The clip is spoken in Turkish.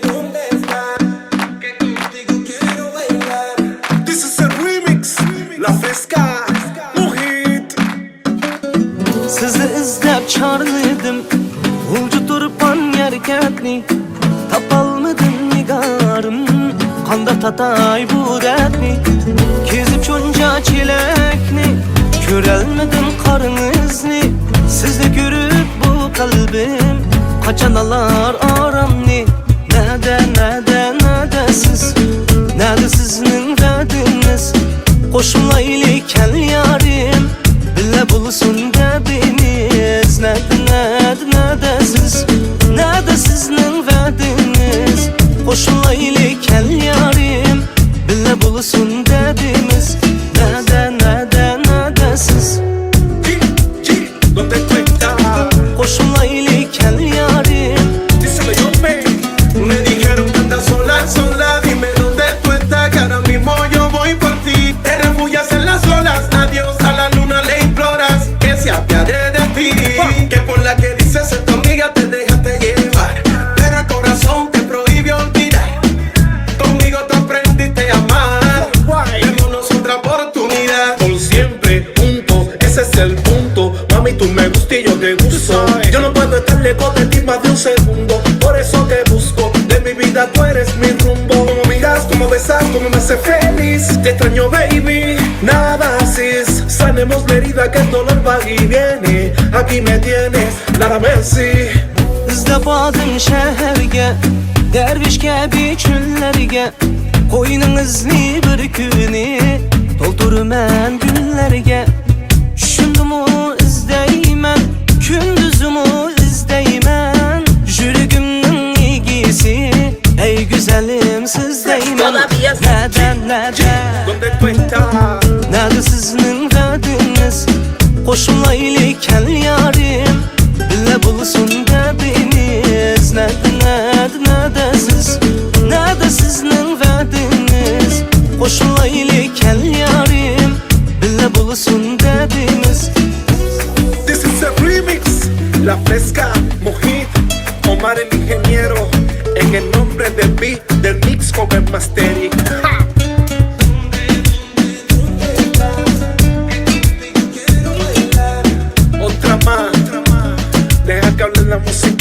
¿Dónde estás? Que contigo quiero bailar. This is a remix, La Fresca, Muhit. Sizni izlab chorladim, vujud turpan yerkatni topolmadim nigorim, qanday tatay bu dardni, kezib cho'nja chelakni, ko'rolmadim qoringizni, sizni ko'rib bu qalbim qachon olar oromni. Nada siz, nada sizning va'dingiz, qo'shmaylik kal yarim, billa bulsun derdiniz. Nada siz, nada sizning va'dingiz, qo'shmaylik kal yarim, billa bulsun derdimiz. Nada siz, ¿Dónde tú estás? qo'shmaylik kal yarim. Díselo yo, me dijeron que andas sola, dime dónde tú estás, que ahora mismo yo voy por ti. Te refugias en las olas, adiós a la luna le imploras que se apiade de ti. Que por la que dices ser tu amiga te dejaste llevar, pero el corazón te prohíbe olvidar. Conmigo te aprendiste a amar, démonos otra oportunidad. Por siempre juntos, ese es el punto. Mami, tú me gustas y yo te gusto. Yo no puedo estar lejos de ti más de un segundo, por eso te busco. De mi vida tú eres mi rumbo. Como miras, como besas, como me hace feliz. Te extraño, baby, nada así. Sanemos la herida que el dolor va y viene. Aquí me tienes, nada merci. İzlab oldim shaharga, darvish kabi cho'llarga, qo'yningizni bir kuni to'ldirman gullarga. Tushundimu izdayman, kunduzimu izdayman, yuragimning egisi, ey güzelim sizdayman. ¿Dónde tú estás? Nada sizning va'dingiz, qo'shmaylik kal yarim, billa bulsun derdiniz. Nada siz, nada sizning va'dingiz, qo'shmaylik kal yarim, billa bulsun derdimiz. This is a remix, La Fresca, Muhit, Omar el ingeniero, en el nombre del beat, del mix con el mastering. ¡Ja! Otra más, deja que hable la música.